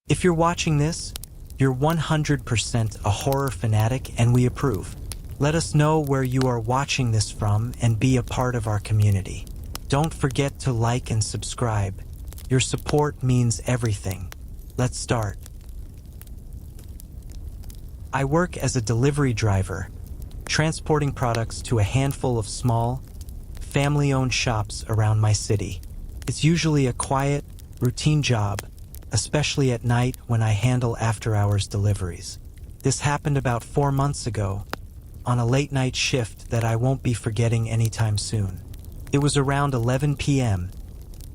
If you're watching this, you're 100% a horror fanatic and we approve. Let us know where you are watching this from and be a part of our community. Don't forget to like and subscribe. Your support means everything. Let's start. I work as a delivery driver, transporting products to a handful of small, family-owned shops around my city. It's usually a quiet, routine job, especially at night when I handle after-hours deliveries. This happened about 4 months ago, on a late-night shift that I won't be forgetting anytime soon. It was around 11 p.m.,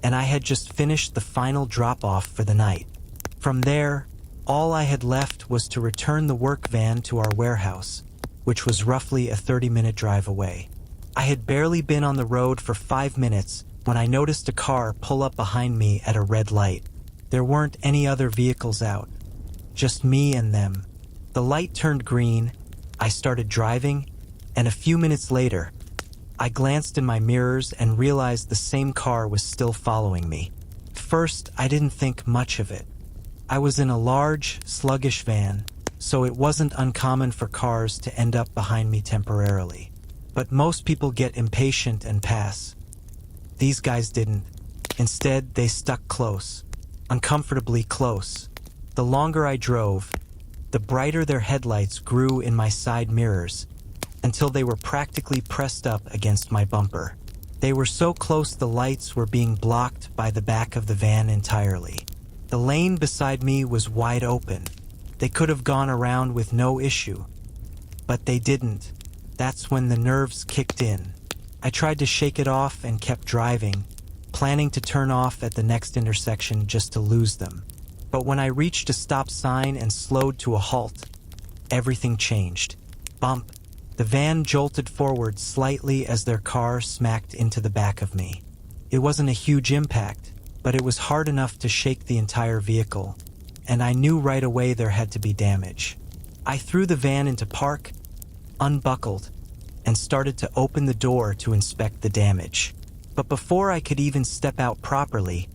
and I had just finished the final drop-off for the night. From there, all I had left was to return the work van to our warehouse, which was roughly a 30-minute drive away. I had barely been on the road for 5 minutes when I noticed a car pull up behind me at a red light. There weren't any other vehicles out, just me and them. The light turned green, I started driving, and a few minutes later, I glanced in my mirrors and realized the same car was still following me. First, I didn't think much of it. I was in a large, sluggish van, so it wasn't uncommon for cars to end up behind me temporarily. But most people get impatient and pass. These guys didn't. Instead, they stuck close. Uncomfortably close. The longer I drove, the brighter their headlights grew in my side mirrors, until they were practically pressed up against my bumper. They were so close the lights were being blocked by the back of the van entirely. The lane beside me was wide open. They could have gone around with no issue, but they didn't. That's when the nerves kicked in. I tried to shake it off and kept driving, planning to turn off at the next intersection just to lose them. But when I reached a stop sign and slowed to a halt, everything changed. Bump. The van jolted forward slightly as their car smacked into the back of me. It wasn't a huge impact, but it was hard enough to shake the entire vehicle, and I knew right away there had to be damage. I threw the van into park, unbuckled, and started to open the door to inspect the damage. But before I could even step out properly,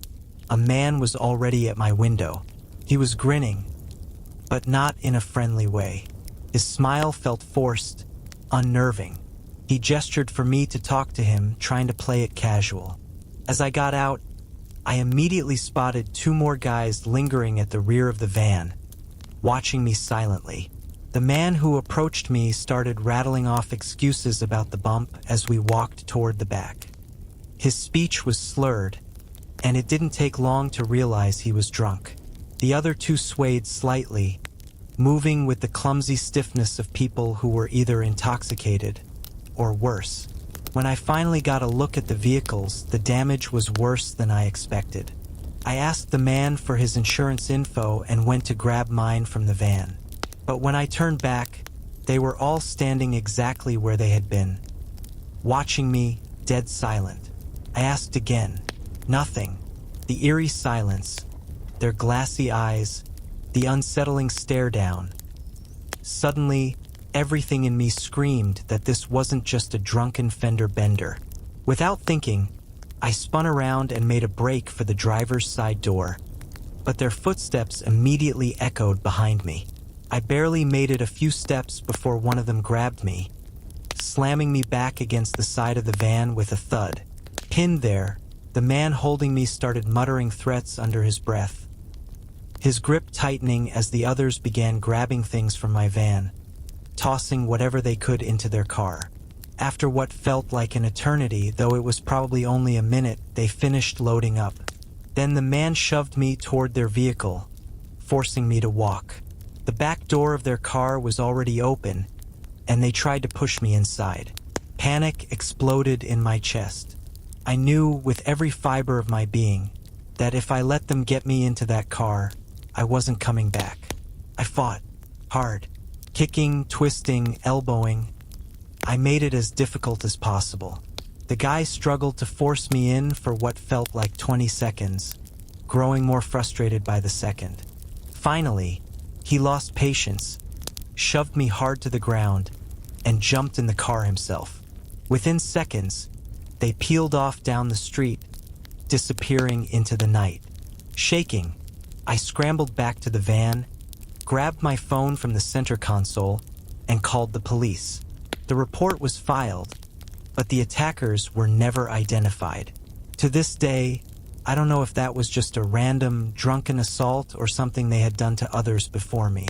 a man was already at my window. He was grinning, but not in a friendly way. His smile felt forced, unnerving. He gestured for me to talk to him, trying to play it casual. As I got out, I immediately spotted 2 more guys lingering at the rear of the van, watching me silently. The man who approached me started rattling off excuses about the bump as we walked toward the back. His speech was slurred, and it didn't take long to realize he was drunk. The other 2 swayed slightly, moving with the clumsy stiffness of people who were either intoxicated or worse. When I finally got a look at the vehicles, the damage was worse than I expected. I asked the man for his insurance info and went to grab mine from the van. But when I turned back, they were all standing exactly where they had been, watching me, dead silent. I asked again. Nothing. The eerie silence, their glassy eyes, the unsettling stare down. Suddenly, everything in me screamed that this wasn't just a drunken fender bender. Without thinking, I spun around and made a break for the driver's side door, but their footsteps immediately echoed behind me. I barely made it a few steps before one of them grabbed me, slamming me back against the side of the van with a thud. Pinned there, the man holding me started muttering threats under his breath, his grip tightening as the others began grabbing things from my van, tossing whatever they could into their car. After what felt like an eternity, though it was probably only a minute, they finished loading up. Then the man shoved me toward their vehicle, forcing me to walk. The back door of their car was already open, and they tried to push me inside. Panic exploded in my chest. I knew with every fiber of my being that if I let them get me into that car, I wasn't coming back. I fought hard, kicking, twisting, elbowing. I made it as difficult as possible. The guy struggled to force me in for what felt like 20 seconds, growing more frustrated by the second. Finally, he lost patience, shoved me hard to the ground, and jumped in the car himself. Within seconds, they peeled off down the street, disappearing into the night. Shaking, I scrambled back to the van, grabbed my phone from the center console, and called the police. The report was filed, but the attackers were never identified. To this day, I don't know if that was just a random, drunken assault or something they had done to others before me.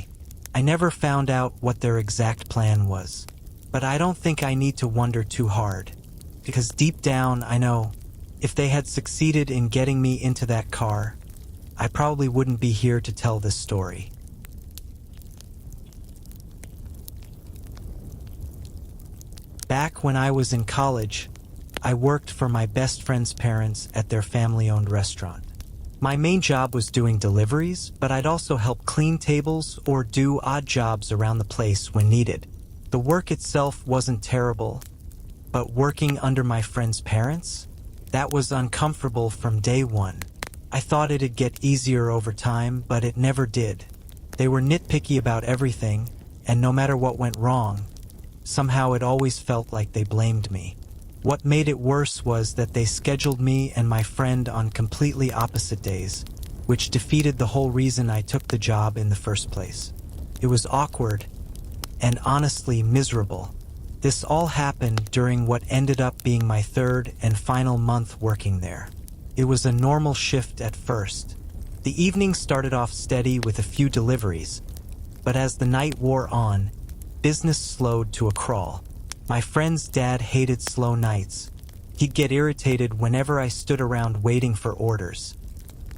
I never found out what their exact plan was. But I don't think I need to wonder too hard, because deep down I know if they had succeeded in getting me into that car, I probably wouldn't be here to tell this story. Back when I was in college, I worked for my best friend's parents at their family-owned restaurant. My main job was doing deliveries, but I'd also help clean tables or do odd jobs around the place when needed. The work itself wasn't terrible, but working under my friend's parents? That was uncomfortable from day one. I thought it'd get easier over time, but it never did. They were nitpicky about everything, and no matter what went wrong, somehow it always felt like they blamed me. What made it worse was that they scheduled me and my friend on completely opposite days, which defeated the whole reason I took the job in the first place. It was awkward and honestly miserable. This all happened during what ended up being my third and final month working there. It was a normal shift at first. The evening started off steady with a few deliveries, but as the night wore on, business slowed to a crawl. My friend's dad hated slow nights. He'd get irritated whenever I stood around waiting for orders,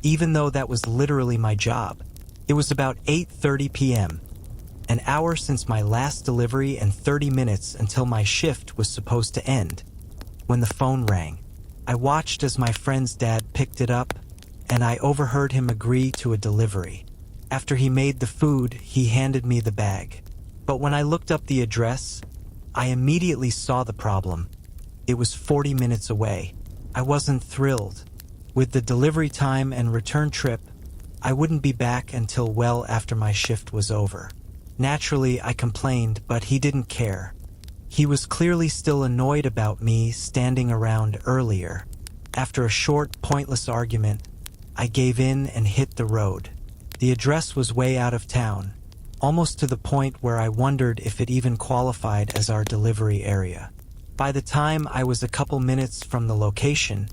even though that was literally my job. It was about 8:30 p.m., an hour since my last delivery and 30 minutes until my shift was supposed to end, when the phone rang. I watched as my friend's dad picked it up, and I overheard him agree to a delivery. After he made the food, he handed me the bag. But when I looked up the address, I immediately saw the problem. It was 40 minutes away. I wasn't thrilled. With the delivery time and return trip, I wouldn't be back until well after my shift was over. Naturally, I complained, but he didn't care. He was clearly still annoyed about me standing around earlier. After a short, pointless argument, I gave in and hit the road. The address was way out of town, almost to the point where I wondered if it even qualified as our delivery area. By the time I was a couple minutes from the location,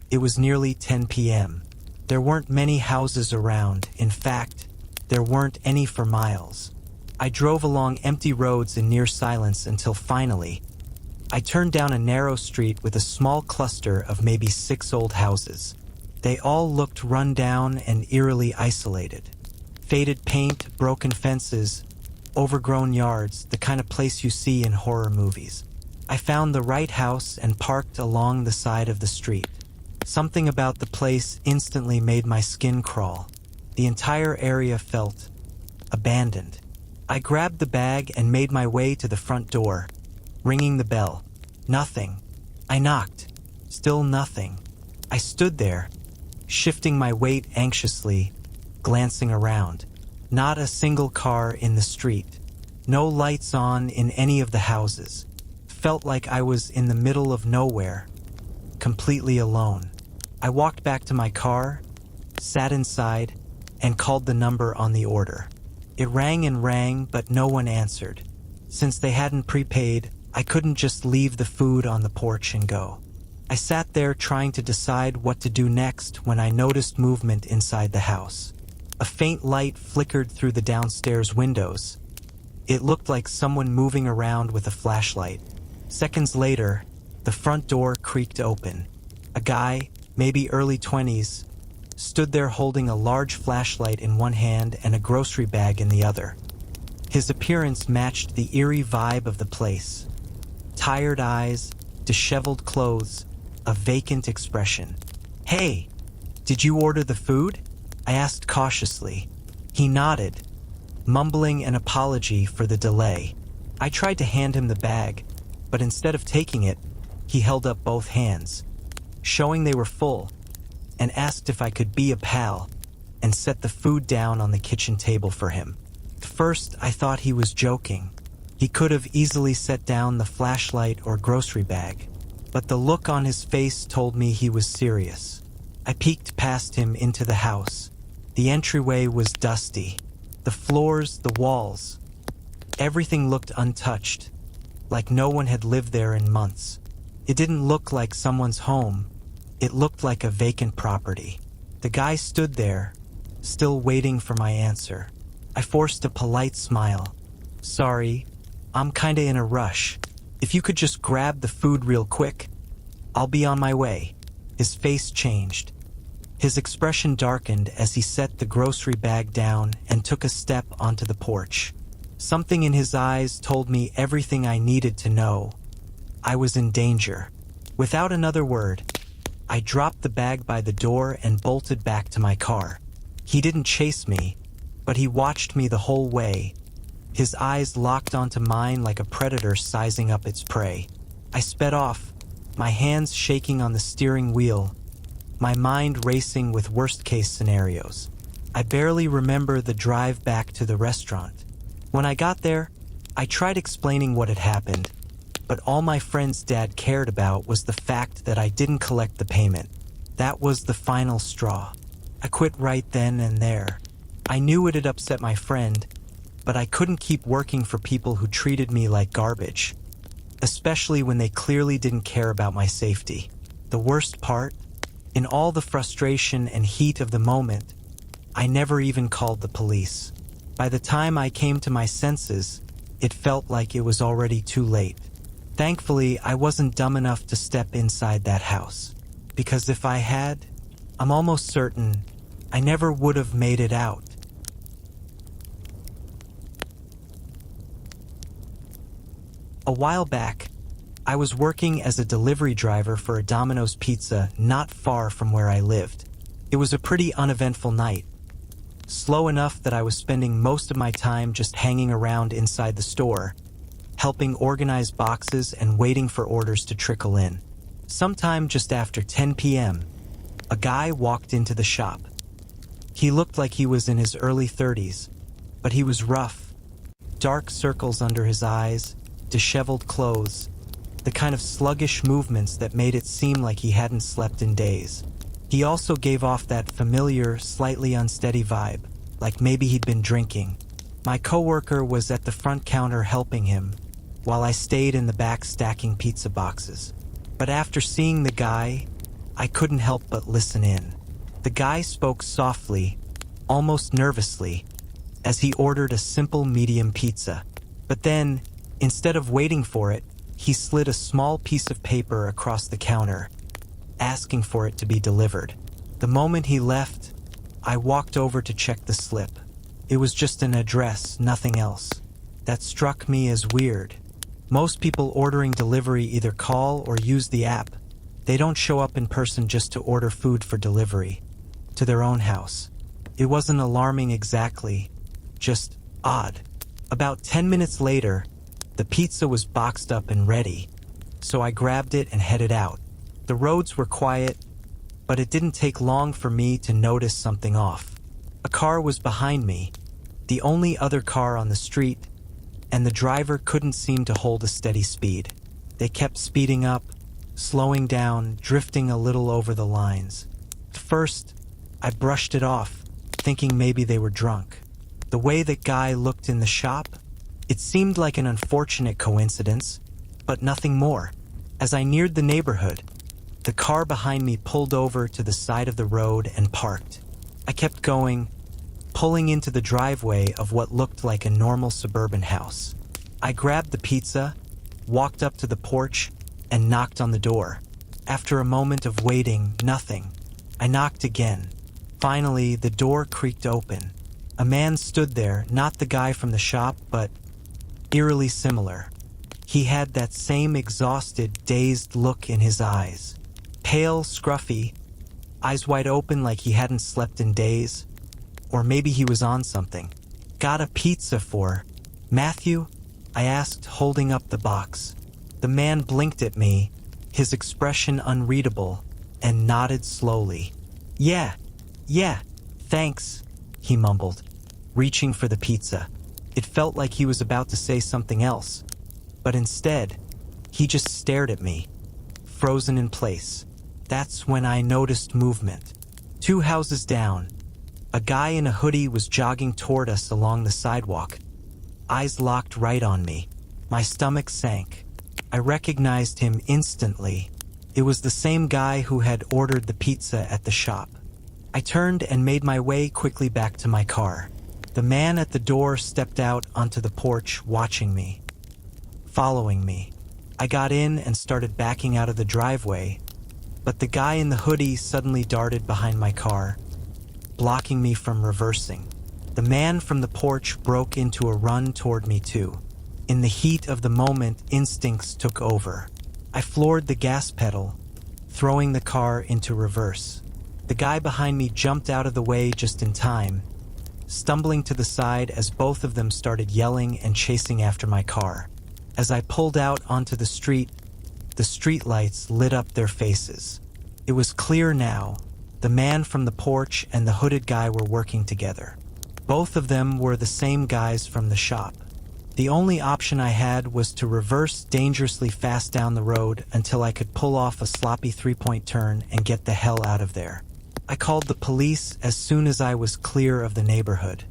it was nearly 10 p.m. There weren't many houses around. In fact, there weren't any for miles. I drove along empty roads in near silence until finally, I turned down a narrow street with a small cluster of maybe 6 old houses. They all looked run down and eerily isolated. Faded paint, broken fences, overgrown yards, the kind of place you see in horror movies. I found the right house and parked along the side of the street. Something about the place instantly made my skin crawl. The entire area felt abandoned. I grabbed the bag and made my way to the front door, ringing the bell. Nothing. I knocked. Still nothing. I stood there, shifting my weight anxiously, glancing around. Not a single car in the street. No lights on in any of the houses. Felt like I was in the middle of nowhere, completely alone. I walked back to my car, sat inside, and called the number on the order. It rang and rang, but no one answered. Since they hadn't prepaid, I couldn't just leave the food on the porch and go. I sat there trying to decide what to do next when I noticed movement inside the house. A faint light flickered through the downstairs windows. It looked like someone moving around with a flashlight. Seconds later, the front door creaked open. A guy, maybe early 20s, stood there holding a large flashlight in one hand and a grocery bag in the other. His appearance matched the eerie vibe of the place. Tired eyes, disheveled clothes, a vacant expression. "Hey, did you order the food?" I asked cautiously. He nodded, mumbling an apology for the delay. I tried to hand him the bag, but instead of taking it, he held up both hands, showing they were full, and asked if I could be a pal and set the food down on the kitchen table for him. At first, I thought he was joking. He could have easily set down the flashlight or grocery bag, but the look on his face told me he was serious. I peeked past him into the house. The entryway was dusty. The floors, the walls, everything looked untouched, like no one had lived there in months. It didn't look like someone's home. It looked like a vacant property. The guy stood there, still waiting for my answer. I forced a polite smile. "Sorry, I'm kinda in a rush. If you could just grab the food real quick, I'll be on my way." His face changed. His expression darkened as he set the grocery bag down and took a step onto the porch. Something in his eyes told me everything I needed to know. I was in danger. Without another word, I dropped the bag by the door and bolted back to my car. He didn't chase me, but he watched me the whole way. His eyes locked onto mine like a predator sizing up its prey. I sped off, my hands shaking on the steering wheel, my mind racing with worst-case scenarios. I barely remember the drive back to the restaurant. When I got there, I tried explaining what had happened, but all my friend's dad cared about was the fact that I didn't collect the payment. That was the final straw. I quit right then and there. I knew it had upset my friend, but I couldn't keep working for people who treated me like garbage, especially when they clearly didn't care about my safety. The worst part? In all the frustration and heat of the moment, I never even called the police. By the time I came to my senses, it felt like it was already too late. Thankfully, I wasn't dumb enough to step inside that house, because if I had, I'm almost certain I never would have made it out. A while back, I was working as a delivery driver for a Domino's pizza not far from where I lived. It was a pretty uneventful night. Slow enough that I was spending most of my time just hanging around inside the store, helping organize boxes and waiting for orders to trickle in. Sometime just after 10 p.m., a guy walked into the shop. He looked like he was in his early 30s, but he was rough. Dark circles under his eyes, disheveled clothes, the kind of sluggish movements that made it seem like he hadn't slept in days. He also gave off that familiar, slightly unsteady vibe, like maybe he'd been drinking. My coworker was at the front counter helping him, while I stayed in the back stacking pizza boxes. But after seeing the guy, I couldn't help but listen in. The guy spoke softly, almost nervously, as he ordered a simple medium pizza. But then, instead of waiting for it, he slid a small piece of paper across the counter, asking for it to be delivered. The moment he left, I walked over to check the slip. It was just an address, nothing else. That struck me as weird. Most people ordering delivery either call or use the app. They don't show up in person just to order food for delivery to their own house. It wasn't alarming exactly, just odd. About 10 minutes later, the pizza was boxed up and ready, so I grabbed it and headed out. The roads were quiet, but it didn't take long for me to notice something off. A car was behind me, the only other car on the street, and the driver couldn't seem to hold a steady speed. They kept speeding up, slowing down, drifting a little over the lines. At first, I brushed it off, thinking maybe they were drunk. The way that guy looked in the shop, it seemed like an unfortunate coincidence, but nothing more. As I neared the neighborhood, the car behind me pulled over to the side of the road and parked. I kept going, pulling into the driveway of what looked like a normal suburban house. I grabbed the pizza, walked up to the porch, and knocked on the door. After a moment of waiting, nothing. I knocked again. Finally, the door creaked open. A man stood there, not the guy from the shop, but eerily similar. He had that same exhausted, dazed look in his eyes. Pale, scruffy, eyes wide open like he hadn't slept in days. Or maybe he was on something. "Got a pizza for Matthew?" I asked, holding up the box. The man blinked at me, his expression unreadable, and nodded slowly. Yeah, thanks," he mumbled, reaching for the pizza. It felt like he was about to say something else, but instead, he just stared at me, frozen in place. That's when I noticed movement. 2 houses down, A guy in a hoodie was jogging toward us along the sidewalk, eyes locked right on me. My stomach sank. I recognized him instantly. It was the same guy who had ordered the pizza at the shop. I turned and made my way quickly back to my car. The man at the door stepped out onto the porch, watching me, following me. I got in and started backing out of the driveway, but the guy in the hoodie suddenly darted behind my car, blocking me from reversing. The man from the porch broke into a run toward me too. In the heat of the moment, instincts took over. I floored the gas pedal, throwing the car into reverse. The guy behind me jumped out of the way just in time, stumbling to the side as both of them started yelling and chasing after my car. As I pulled out onto the street lights lit up their faces. It was clear now. The man from the porch and the hooded guy were working together. Both of them were the same guys from the shop. The only option I had was to reverse dangerously fast down the road until I could pull off a sloppy three-point turn and get the hell out of there. I called the police as soon as I was clear of the neighborhood.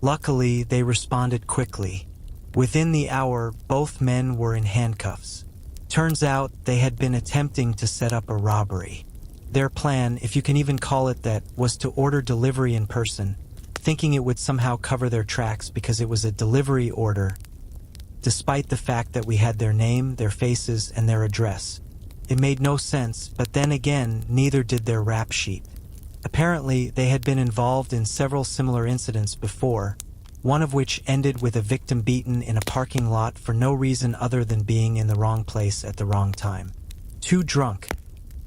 Luckily, they responded quickly. Within the hour, both men were in handcuffs. Turns out they had been attempting to set up a robbery. Their plan, if you can even call it that, was to order delivery in person, thinking it would somehow cover their tracks because it was a delivery order, despite the fact that we had their name, their faces, and their address. It made no sense, but then again, neither did their rap sheet. Apparently, they had been involved in several similar incidents before, one of which ended with a victim beaten in a parking lot for no reason other than being in the wrong place at the wrong time. Too drunk.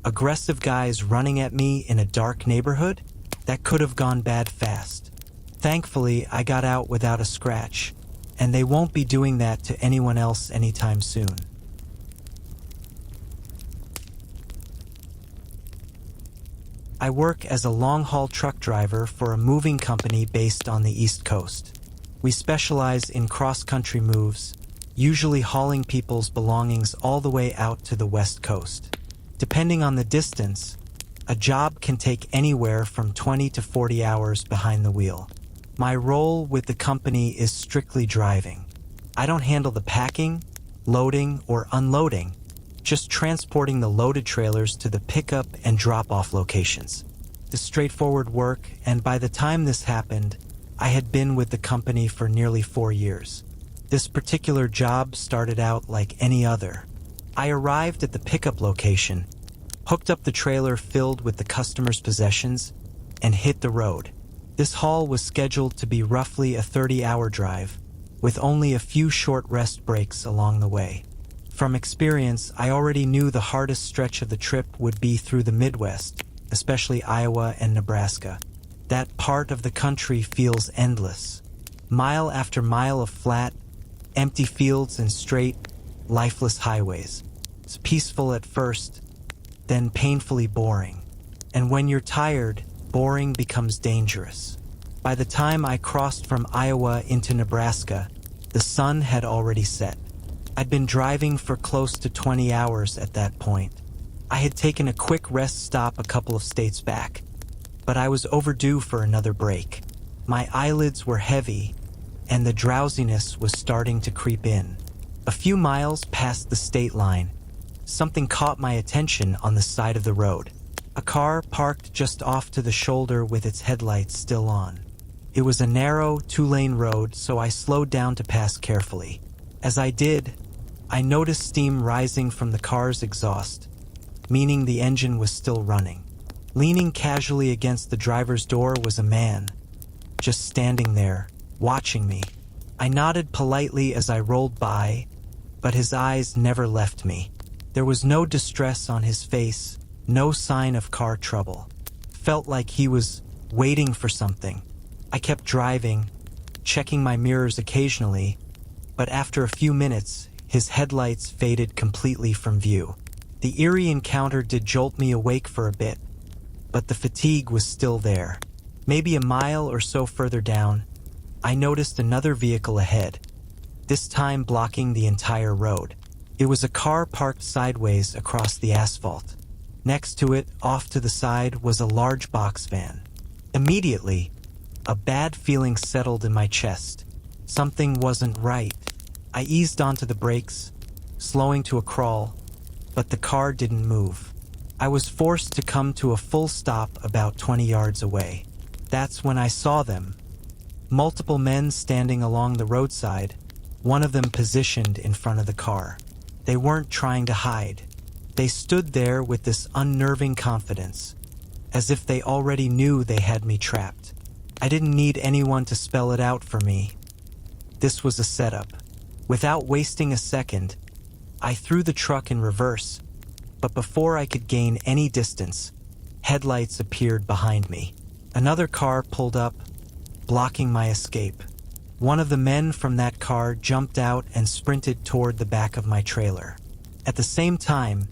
Aggressive guys running at me in a dark neighborhood? That could have gone bad fast. Thankfully, I got out without a scratch, and they won't be doing that to anyone else anytime soon. I work as a long-haul truck driver for a moving company based on the East Coast. We specialize in cross-country moves, usually hauling people's belongings all the way out to the West Coast. Depending on the distance, a job can take anywhere from 20 to 40 hours behind the wheel. My role with the company is strictly driving. I don't handle the packing, loading, or unloading, just transporting the loaded trailers to the pickup and drop-off locations. It's straightforward work, and by the time this happened, I had been with the company for nearly 4 years. This particular job started out like any other. I arrived at the pickup location, hooked up the trailer filled with the customer's possessions, and hit the road. This haul was scheduled to be roughly a 30-hour drive, with only a few short rest breaks along the way. From experience, I already knew the hardest stretch of the trip would be through the Midwest, especially Iowa and Nebraska. That part of the country feels endless. Mile after mile of flat, empty fields and straight, lifeless highways. It's peaceful at first, then painfully boring. And when you're tired, boring becomes dangerous. By the time I crossed from Iowa into Nebraska, the sun had already set. I'd been driving for close to 20 hours at that point. I had taken a quick rest stop a couple of states back, but I was overdue for another break. My eyelids were heavy, and the drowsiness was starting to creep in. A few miles past the state line, something caught my attention on the side of the road. A car parked just off to the shoulder with its headlights still on. It was a narrow, two-lane road, so I slowed down to pass carefully. As I did, I noticed steam rising from the car's exhaust, meaning the engine was still running. Leaning casually against the driver's door was a man, just standing there, watching me. I nodded politely as I rolled by, but his eyes never left me. There was no distress on his face, no sign of car trouble. Felt like he was waiting for something. I kept driving, checking my mirrors occasionally, but after a few minutes, his headlights faded completely from view. The eerie encounter did jolt me awake for a bit, but the fatigue was still there. Maybe a mile or so further down, I noticed another vehicle ahead, this time blocking the entire road. It was a car parked sideways across the asphalt. Next to it, off to the side, was a large box van. Immediately, A bad feeling settled in my chest. Something wasn't right. I eased onto the brakes, slowing to a crawl, but the car didn't move. I was forced to come to a full stop about 20 yards away. That's when I saw them. Multiple men standing along the roadside, one of them positioned in front of the car. They weren't trying to hide. They stood there with this unnerving confidence, as if they already knew they had me trapped. I didn't need anyone to spell it out for me. This was a setup. Without wasting a second, I threw the truck in reverse, but before I could gain any distance, headlights appeared behind me. Another car pulled up, blocking my escape. One of the men from that car jumped out and sprinted toward the back of my trailer. At the same time,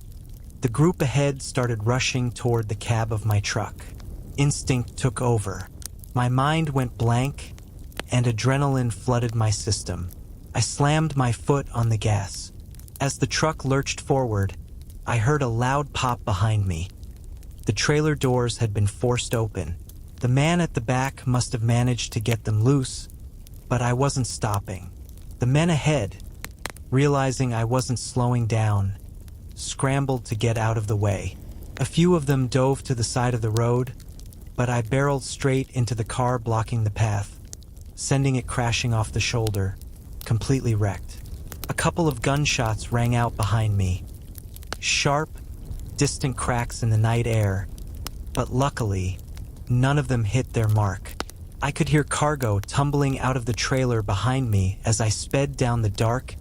the group ahead started rushing toward the cab of my truck. Instinct took over. My mind went blank, and adrenaline flooded my system. I slammed my foot on the gas. As the truck lurched forward, I heard a loud pop behind me. The trailer doors had been forced open. The man at the back must have managed to get them loose, but I wasn't stopping. The men ahead, realizing I wasn't slowing down, scrambled to get out of the way. A few of them dove to the side of the road, but I barreled straight into the car blocking the path, sending it crashing off the shoulder, completely wrecked. A couple of gunshots rang out behind me. Sharp, distant cracks in the night air, but luckily, none of them hit their mark. I could hear cargo tumbling out of the trailer behind me as I sped down the dark,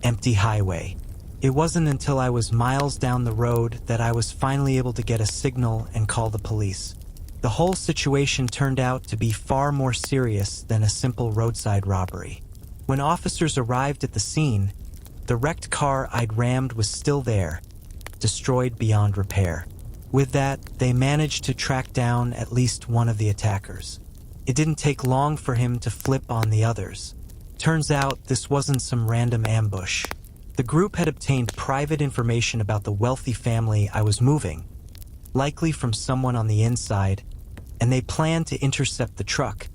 empty highway. It wasn't until I was miles down the road that I was finally able to get a signal and call the police. The whole situation turned out to be far more serious than a simple roadside robbery. When officers arrived at the scene, the wrecked car I'd rammed was still there, destroyed beyond repair. With that, they managed to track down at least one of the attackers. It didn't take long for him to flip on the others. Turns out this wasn't some random ambush. The group had obtained private information about the wealthy family I was moving, likely from someone on the inside, and they planned to intercept the truck,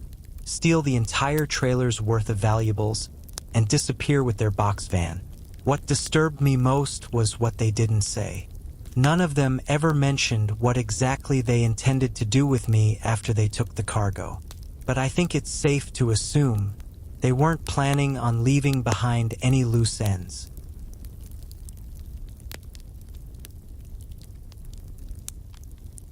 steal the entire trailer's worth of valuables, and disappear with their box van. What disturbed me most was what they didn't say. None of them ever mentioned what exactly they intended to do with me after they took the cargo. But I think it's safe to assume they weren't planning on leaving behind any loose ends.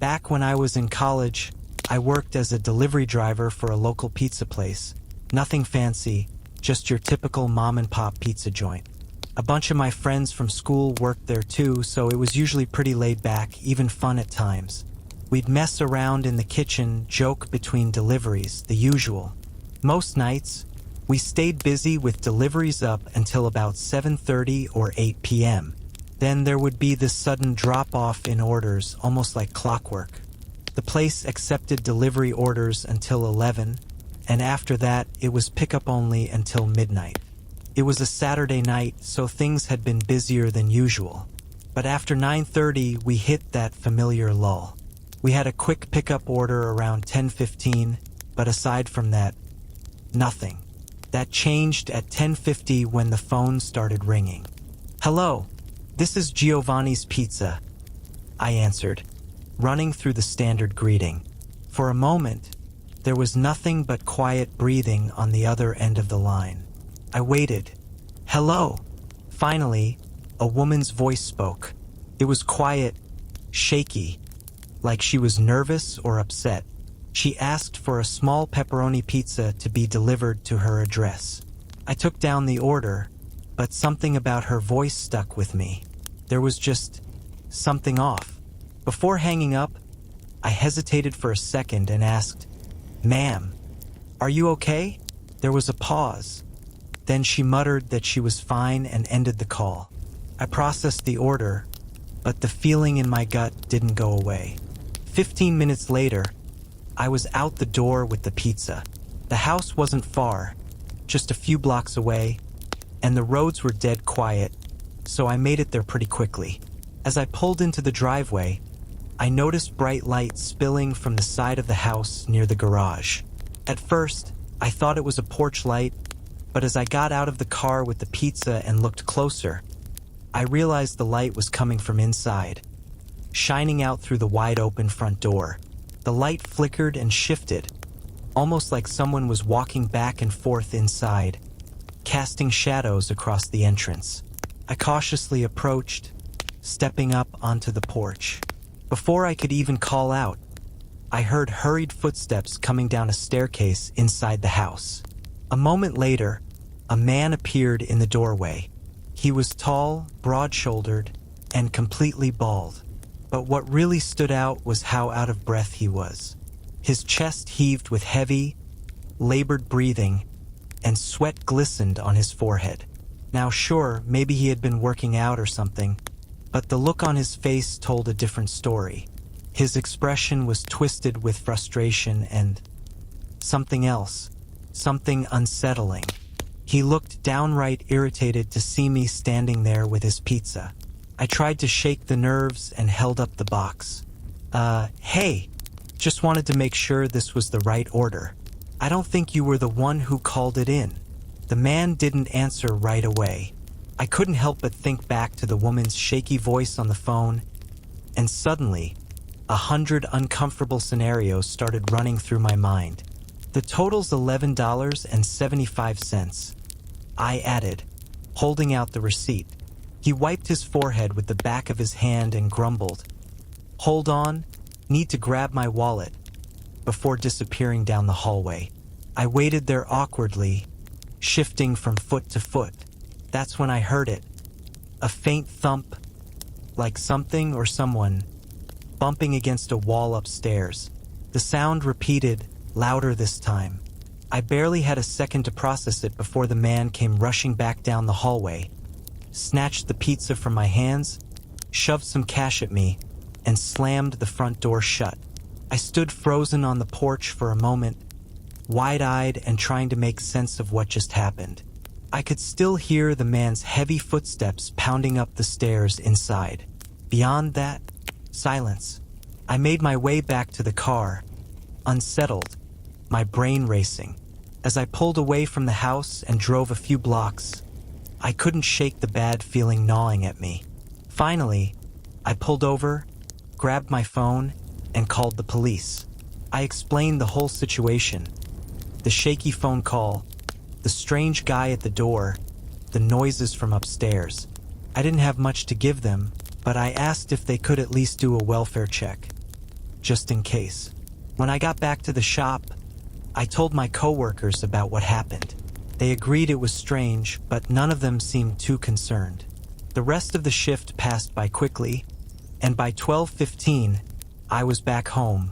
Back when I was in college, I worked as a delivery driver for a local pizza place. Nothing fancy, just your typical mom-and-pop pizza joint. A bunch of my friends from school worked there too, so it was usually pretty laid back, even fun at times. We'd mess around in the kitchen, joke between deliveries, the usual. Most nights, we stayed busy with deliveries up until about 7:30 or 8 p.m. Then there would be this sudden drop-off in orders, almost like clockwork. The place accepted delivery orders until 11, and after that, it was pickup only until midnight. It was a Saturday night, so things had been busier than usual. But after 9:30, we hit that familiar lull. We had a quick pickup order around 10:15, but aside from that, nothing. That changed at 10:50 when the phone started ringing. "Hello, this is Giovanni's Pizza," I answered, running through the standard greeting. For a moment, there was nothing but quiet breathing on the other end of the line. I waited. "Hello." Finally, a woman's voice spoke. It was quiet, shaky, like she was nervous or upset. She asked for a small pepperoni pizza to be delivered to her address. I took down the order, but something about her voice stuck with me. There was just something off. Before hanging up, I hesitated for a second and asked, "Ma'am, are you okay?" There was a pause. Then she muttered that she was fine and ended the call. I processed the order, but the feeling in my gut didn't go away. 15 minutes later, I was out the door with the pizza. The house wasn't far, just a few blocks away, and the roads were dead quiet, so I made it there pretty quickly. As I pulled into the driveway, I noticed bright light spilling from the side of the house near the garage. At first, I thought it was a porch light, but as I got out of the car with the pizza and looked closer, I realized the light was coming from inside, shining out through the wide-open front door. The light flickered and shifted, almost like someone was walking back and forth inside, casting shadows across the entrance. I cautiously approached, stepping up onto the porch. Before I could even call out, I heard hurried footsteps coming down a staircase inside the house. A moment later, a man appeared in the doorway. He was tall, broad-shouldered, and completely bald. But what really stood out was how out of breath he was. His chest heaved with heavy, labored breathing, and sweat glistened on his forehead. Now sure, maybe he had been working out or something, but the look on his face told a different story. His expression was twisted with frustration and something else, something unsettling. He looked downright irritated to see me standing there with his pizza. I tried to shake the nerves and held up the box. Hey, just wanted to make sure this was the right order. I don't think you were the one who called it in. The man didn't answer right away. I couldn't help but think back to the woman's shaky voice on the phone, and suddenly, 100 uncomfortable scenarios started running through my mind. The total's $11.75. I added, holding out the receipt. He wiped his forehead with the back of his hand and grumbled, "Hold on, need to grab my wallet," before disappearing down the hallway. I waited there awkwardly, shifting from foot to foot. That's when I heard it. A faint thump, like something or someone bumping against a wall upstairs. The sound repeated, louder this time. I barely had a second to process it before the man came rushing back down the hallway, snatched the pizza from my hands, shoved some cash at me, and slammed the front door shut. I stood frozen on the porch for a moment, wide-eyed and trying to make sense of what just happened. I could still hear the man's heavy footsteps pounding up the stairs inside. Beyond that, silence. I made my way back to the car, unsettled, my brain racing. As I pulled away from the house and drove a few blocks, I couldn't shake the bad feeling gnawing at me. Finally, I pulled over, grabbed my phone, and called the police. I explained the whole situation. The shaky phone call, the strange guy at the door, the noises from upstairs. I didn't have much to give them, but I asked if they could at least do a welfare check, just in case. When I got back to the shop, I told my coworkers about what happened. They agreed it was strange, but none of them seemed too concerned. The rest of the shift passed by quickly, and by 12:15, I was back home,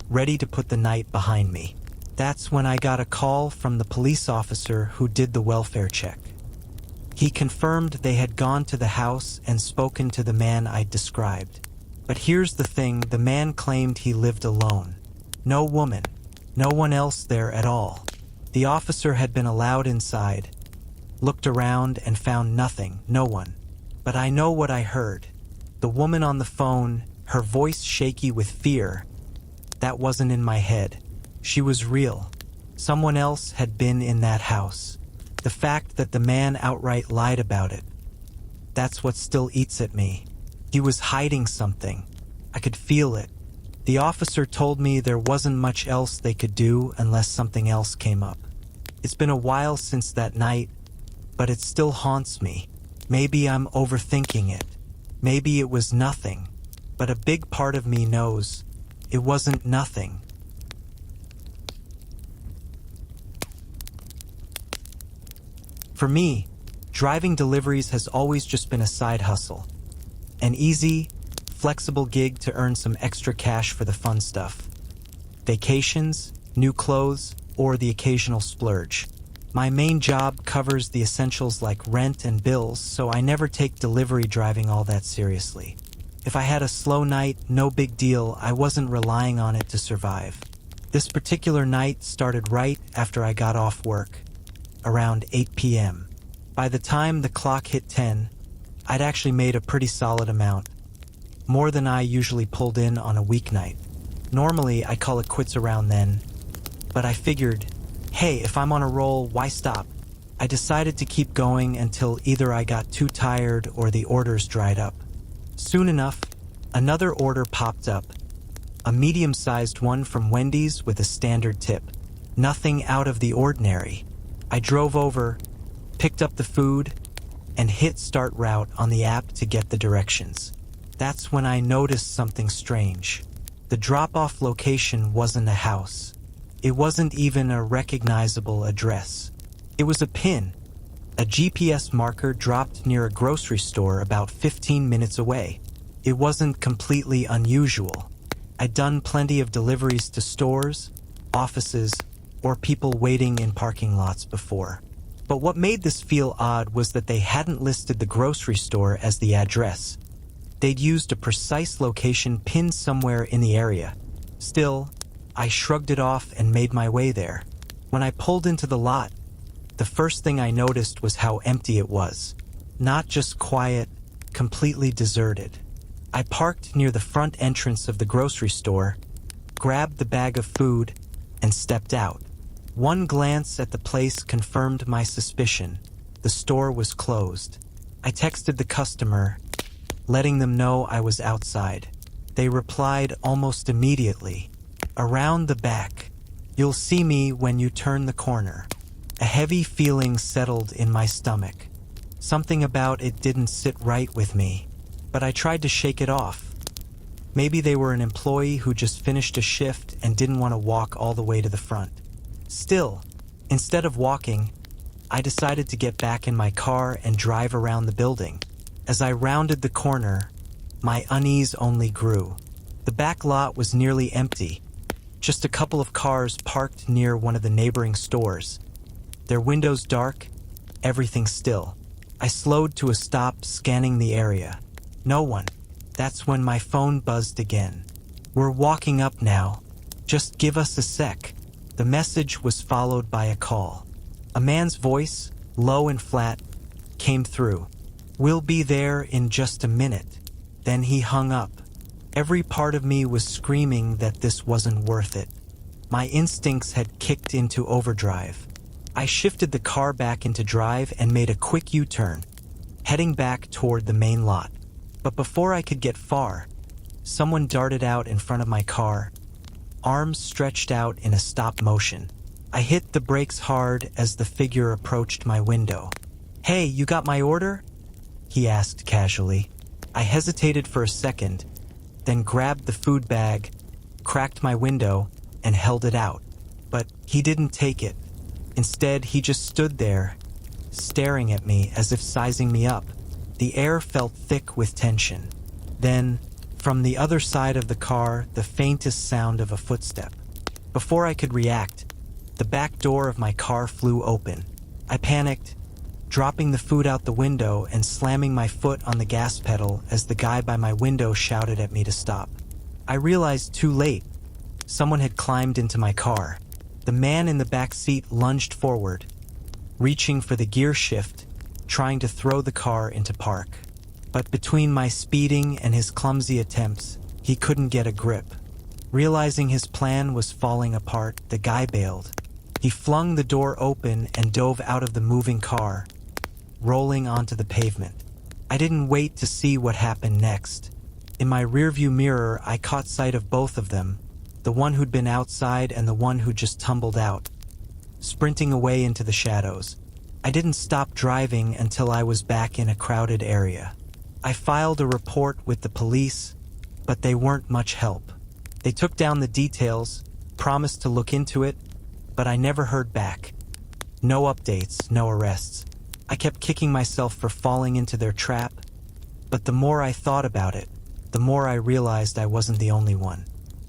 ready to put the night behind me. That's when I got a call from the police officer who did the welfare check. He confirmed they had gone to the house and spoken to the man I'd described. But here's the thing, the man claimed he lived alone. No woman, no one else there at all. The officer had been allowed inside, looked around and found nothing, no one. But I know what I heard. The woman on the phone, her voice shaky with fear. That wasn't in my head. She was real. Someone else had been in that house. The fact that the man outright lied about it, that's what still eats at me. He was hiding something. I could feel it. The officer told me there wasn't much else they could do unless something else came up. It's been a while since that night, but it still haunts me. Maybe I'm overthinking it. Maybe it was nothing, but a big part of me knows it wasn't nothing. For me, driving deliveries has always just been a side hustle. An easy, flexible gig to earn some extra cash for the fun stuff. Vacations, new clothes, or the occasional splurge. My main job covers the essentials like rent and bills, so I never take delivery driving all that seriously. If I had a slow night, no big deal, I wasn't relying on it to survive. This particular night started right after I got off work, around 8 p.m. By the time the clock hit 10, I'd actually made a pretty solid amount, more than I usually pulled in on a weeknight. Normally, I call it quits around then, but I figured, hey, if I'm on a roll, why stop? I decided to keep going until either I got too tired or the orders dried up. Soon enough, another order popped up, a medium-sized one from Wendy's with a standard tip. Nothing out of the ordinary. I drove over, picked up the food, and hit start route on the app to get the directions. That's when I noticed something strange. The drop-off location wasn't a house. It wasn't even a recognizable address. It was a pin, a GPS marker dropped near a grocery store about 15 minutes away. It wasn't completely unusual. I'd done plenty of deliveries to stores, offices, or people waiting in parking lots before. But what made this feel odd was that they hadn't listed the grocery store as the address. They'd used a precise location pinned somewhere in the area. Still, I shrugged it off and made my way there. When I pulled into the lot, the first thing I noticed was how empty it was. Not just quiet, completely deserted. I parked near the front entrance of the grocery store, grabbed the bag of food, and stepped out. One glance at the place confirmed my suspicion. The store was closed. I texted the customer, letting them know I was outside. They replied almost immediately. Around the back. You'll see me when you turn the corner. A heavy feeling settled in my stomach. Something about it didn't sit right with me, but I tried to shake it off. Maybe they were an employee who just finished a shift and didn't want to walk all the way to the front. Still, instead of walking, I decided to get back in my car and drive around the building. As I rounded the corner, my unease only grew. The back lot was nearly empty, just a couple of cars parked near one of the neighboring stores. Their windows dark, everything still. I slowed to a stop, scanning the area. No one. That's when my phone buzzed again. We're walking up now. Just give us a sec. The message was followed by a call. A man's voice, low and flat, came through. We'll be there in just a minute. Then he hung up. Every part of me was screaming that this wasn't worth it. My instincts had kicked into overdrive. I shifted the car back into drive and made a quick U-turn, heading back toward the main lot. But before I could get far, someone darted out in front of my car, arms stretched out in a stop motion. I hit the brakes hard as the figure approached my window. "Hey, you got my order?" he asked casually. I hesitated for a second, then grabbed the food bag, cracked my window, and held it out. But he didn't take it. Instead, he just stood there, staring at me as if sizing me up. The air felt thick with tension. Then, from the other side of the car, the faintest sound of a footstep. Before I could react, the back door of my car flew open. I panicked, dropping the food out the window and slamming my foot on the gas pedal as the guy by my window shouted at me to stop. I realized too late. Someone had climbed into my car. The man in the back seat lunged forward, reaching for the gear shift, trying to throw the car into park. But between my speeding and his clumsy attempts, he couldn't get a grip. Realizing his plan was falling apart, the guy bailed. He flung the door open and dove out of the moving car, rolling onto the pavement. I didn't wait to see what happened next. In my rearview mirror, I caught sight of both of them, the one who'd been outside and the one who just tumbled out, sprinting away into the shadows. I didn't stop driving until I was back in a crowded area. I filed a report with the police, but they weren't much help. They took down the details, promised to look into it, but I never heard back. No updates, no arrests. I kept kicking myself for falling into their trap, but the more I thought about it, the more I realized I wasn't the only one.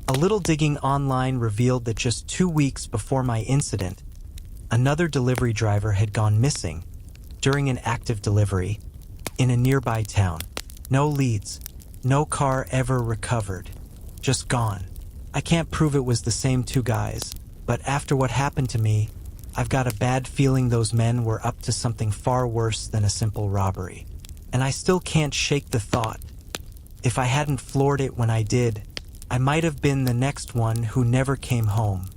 A little digging online revealed that just 2 weeks before my incident, another delivery driver had gone missing during an active delivery in a nearby town. No leads, no car ever recovered, just gone. I can't prove it was the same two guys, but after what happened to me, I've got a bad feeling those men were up to something far worse than a simple robbery. And I still can't shake the thought. If I hadn't floored it when I did, I might have been the next one who never came home.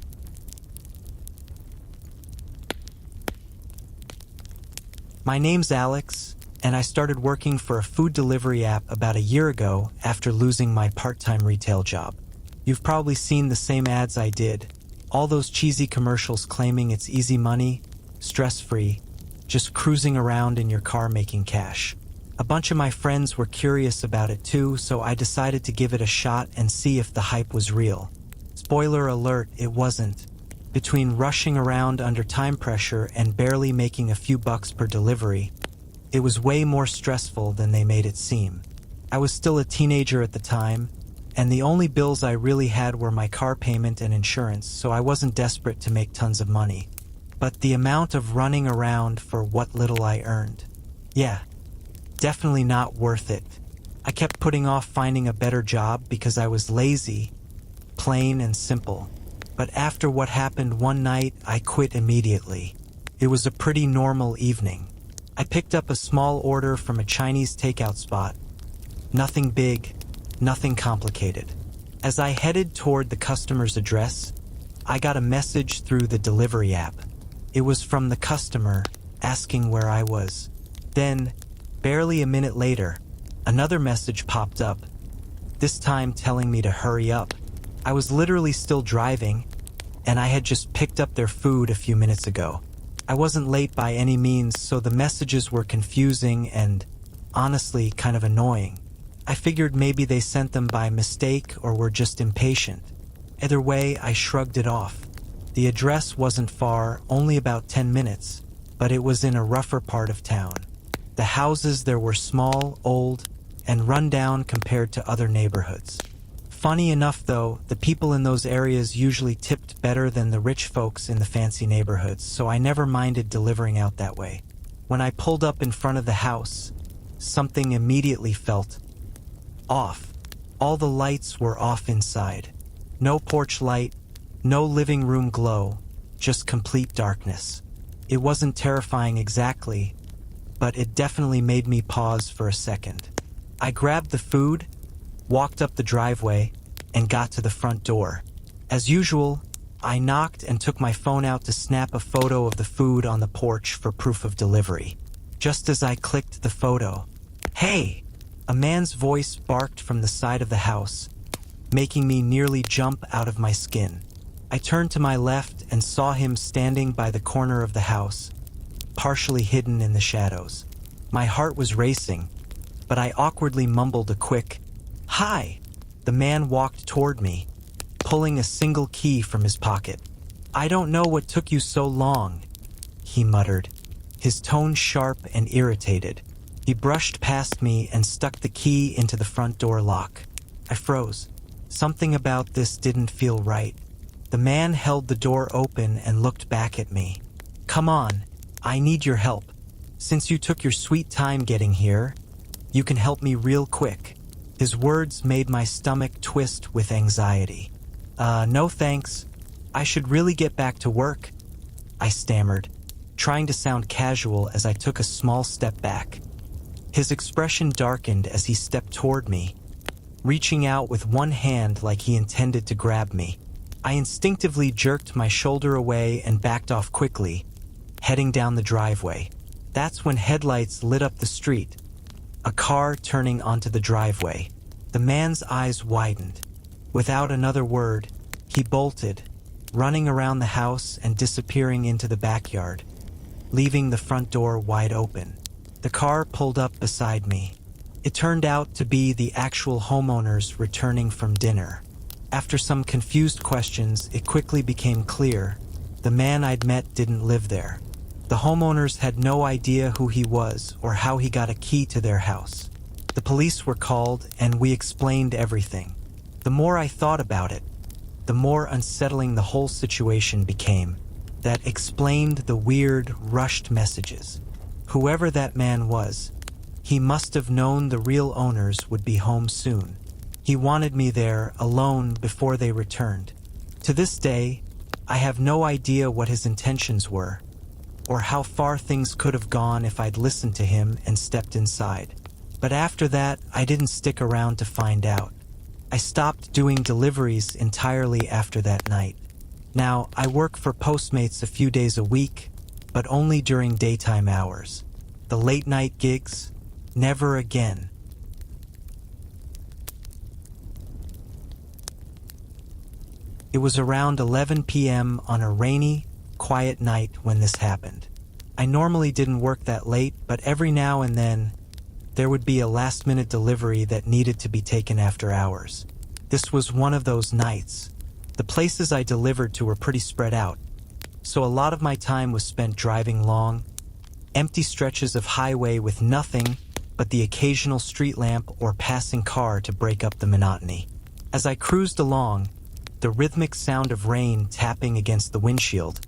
My name's Alex, and I started working for a food delivery app about a year ago after losing my part-time retail job. You've probably seen the same ads I did. All those cheesy commercials claiming it's easy money, stress-free, just cruising around in your car making cash. A bunch of my friends were curious about it too, so I decided to give it a shot and see if the hype was real. Spoiler alert, it wasn't. Between rushing around under time pressure and barely making a few bucks per delivery, it was way more stressful than they made it seem. I was still a teenager at the time, and the only bills I really had were my car payment and insurance, so I wasn't desperate to make tons of money. But the amount of running around for what little I earned, yeah, definitely not worth it. I kept putting off finding a better job because I was lazy, plain and simple. But after what happened one night, I quit immediately. It was a pretty normal evening. I picked up a small order from a Chinese takeout spot. Nothing big, nothing complicated. As I headed toward the customer's address, I got a message through the delivery app. It was from the customer asking where I was. Then, barely a minute later, another message popped up, this time telling me to hurry up. I was literally still driving, and I had just picked up their food a few minutes ago. I wasn't late by any means, so the messages were confusing and, honestly, kind of annoying. I figured maybe they sent them by mistake or were just impatient. Either way, I shrugged it off. The address wasn't far, only about 10 minutes, but it was in a rougher part of town. The houses there were small, old, and run down compared to other neighborhoods. Funny enough though, the people in those areas usually tipped better than the rich folks in the fancy neighborhoods, so I never minded delivering out that way. When I pulled up in front of the house, something immediately felt off. All the lights were off inside. No porch light, no living room glow, just complete darkness. It wasn't terrifying exactly, but it definitely made me pause for a second. I grabbed the food, walked up the driveway, and got to the front door. As usual, I knocked and took my phone out to snap a photo of the food on the porch for proof of delivery. Just as I clicked the photo, "Hey!" a man's voice barked from the side of the house, making me nearly jump out of my skin. I turned to my left and saw him standing by the corner of the house, partially hidden in the shadows. My heart was racing, but I awkwardly mumbled a quick, "Hi!" The man walked toward me, pulling a single key from his pocket. "I don't know what took you so long," he muttered, his tone sharp and irritated. He brushed past me and stuck the key into the front door lock. I froze. Something about this didn't feel right. The man held the door open and looked back at me. "Come on, I need your help. Since you took your sweet time getting here, you can help me real quick." His words made my stomach twist with anxiety. No thanks. I should really get back to work," I stammered, trying to sound casual as I took a small step back. His expression darkened as he stepped toward me, reaching out with one hand like he intended to grab me. I instinctively jerked my shoulder away and backed off quickly, heading down the driveway. That's when headlights lit up the street, a car turning onto the driveway. The man's eyes widened. Without another word, he bolted, running around the house and disappearing into the backyard, leaving the front door wide open. The car pulled up beside me. It turned out to be the actual homeowners returning from dinner. After some confused questions, it quickly became clear the man I'd met didn't live there. The homeowners had no idea who he was or how he got a key to their house. The police were called and we explained everything. The more I thought about it, the more unsettling the whole situation became. That explained the weird, rushed messages. Whoever that man was, he must have known the real owners would be home soon. He wanted me there alone before they returned. To this day, I have no idea what his intentions were, or how far things could have gone if I'd listened to him and stepped inside. But after that, I didn't stick around to find out. I stopped doing deliveries entirely after that night. Now, I work for Postmates a few days a week, but only during daytime hours. The late-night gigs? Never again. It was around 11 p.m. on a rainy, quiet night when this happened. I normally didn't work that late, but every now and then, there would be a last-minute delivery that needed to be taken after hours. This was one of those nights. The places I delivered to were pretty spread out, so a lot of my time was spent driving long, empty stretches of highway with nothing but the occasional street lamp or passing car to break up the monotony. As I cruised along, the rhythmic sound of rain tapping against the windshield,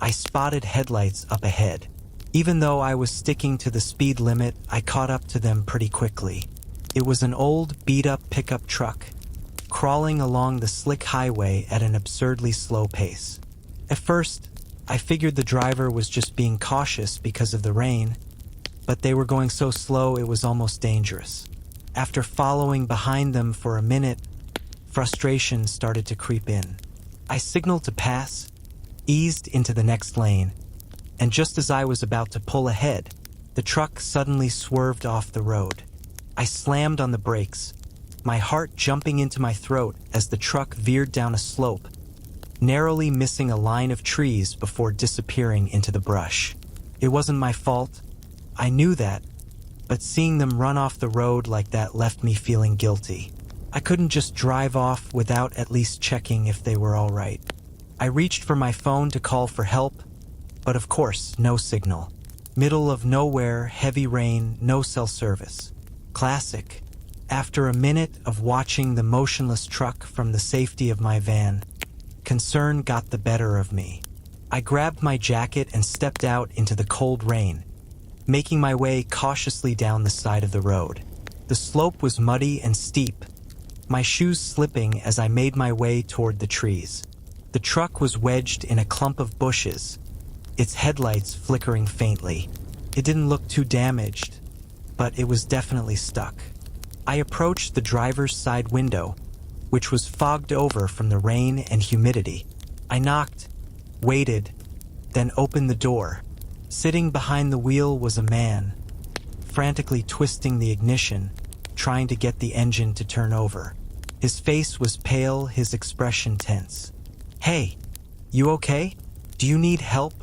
I spotted headlights up ahead. Even though I was sticking to the speed limit, I caught up to them pretty quickly. It was an old, beat-up pickup truck, crawling along the slick highway at an absurdly slow pace. At first, I figured the driver was just being cautious because of the rain, but they were going so slow it was almost dangerous. After following behind them for a minute, frustration started to creep in. I signaled to pass, eased into the next lane, and just as I was about to pull ahead, the truck suddenly swerved off the road. I slammed on the brakes, my heart jumping into my throat as the truck veered down a slope, narrowly missing a line of trees before disappearing into the brush. It wasn't my fault. I knew that, but seeing them run off the road like that left me feeling guilty. I couldn't just drive off without at least checking if they were all right. I reached for my phone to call for help, but of course, no signal. Middle of nowhere, heavy rain, no cell service. Classic. After a minute of watching the motionless truck from the safety of my van, concern got the better of me. I grabbed my jacket and stepped out into the cold rain, making my way cautiously down the side of the road. The slope was muddy and steep, my shoes slipping as I made my way toward the trees. The truck was wedged in a clump of bushes, its headlights flickering faintly. It didn't look too damaged, but it was definitely stuck. I approached the driver's side window, which was fogged over from the rain and humidity. I knocked, waited, then opened the door. Sitting behind the wheel was a man, frantically twisting the ignition, trying to get the engine to turn over. His face was pale, his expression tense. "Hey, you okay? Do you need help?"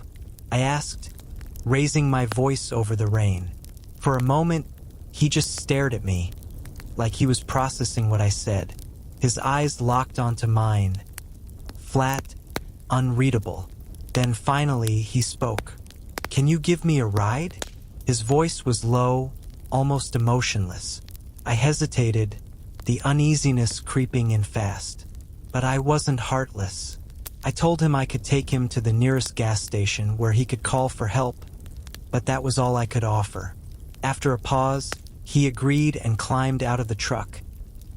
I asked, raising my voice over the rain. For a moment, he just stared at me, like he was processing what I said. His eyes locked onto mine, flat, unreadable. Then finally, he spoke. "Can you give me a ride?" His voice was low, almost emotionless. I hesitated, the uneasiness creeping in fast. But I wasn't heartless. I told him I could take him to the nearest gas station where he could call for help, but that was all I could offer. After a pause, he agreed and climbed out of the truck,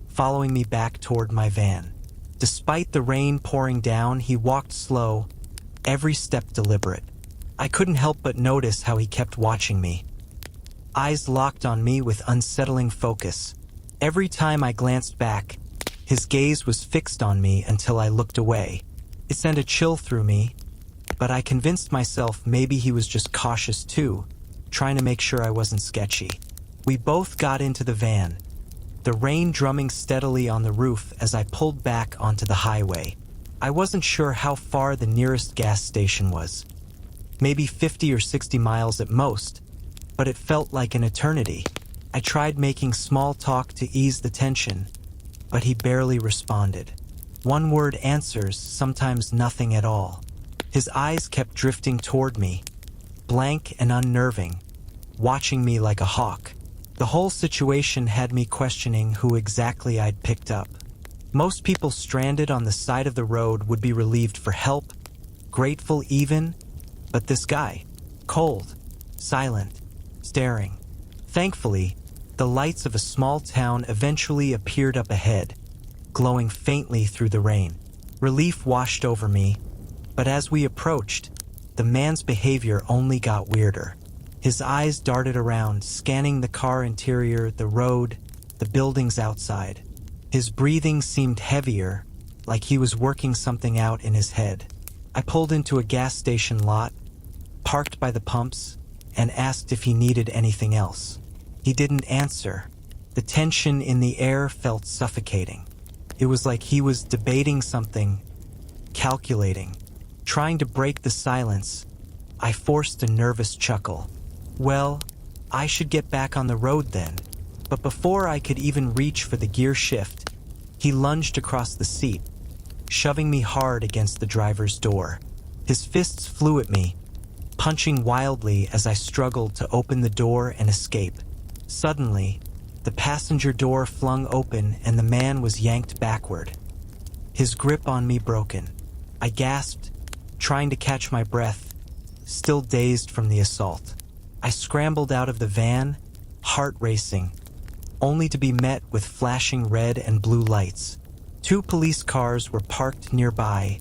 following me back toward my van. Despite the rain pouring down, he walked slow, every step deliberate. I couldn't help but notice how he kept watching me, eyes locked on me with unsettling focus. Every time I glanced back, his gaze was fixed on me until I looked away. It sent a chill through me, but I convinced myself maybe he was just cautious too, trying to make sure I wasn't sketchy. We both got into the van, the rain drumming steadily on the roof as I pulled back onto the highway. I wasn't sure how far the nearest gas station was. Maybe 50 or 60 miles at most, but it felt like an eternity. I tried making small talk to ease the tension, but he barely responded. One-word answers, sometimes nothing at all. His eyes kept drifting toward me, blank and unnerving, watching me like a hawk. The whole situation had me questioning who exactly I'd picked up. Most people stranded on the side of the road would be relieved for help, grateful even, but this guy, cold, silent, staring. Thankfully, the lights of a small town eventually appeared up ahead, glowing faintly through the rain. Relief washed over me, but as we approached, the man's behavior only got weirder. His eyes darted around, scanning the car interior, the road, the buildings outside. His breathing seemed heavier, like he was working something out in his head. I pulled into a gas station lot, parked by the pumps, and asked if he needed anything else. He didn't answer. The tension in the air felt suffocating. It was like he was debating something, calculating, trying to break the silence. I forced a nervous chuckle. Well, I should get back on the road then. But before I could even reach for the gear shift, he lunged across the seat, shoving me hard against the driver's door. His fists flew at me, punching wildly as I struggled to open the door and escape. Suddenly, the passenger door flung open and the man was yanked backward, his grip on me broken. I gasped, trying to catch my breath, still dazed from the assault. I scrambled out of the van, heart racing, only to be met with flashing red and blue lights. 2 police cars were parked nearby,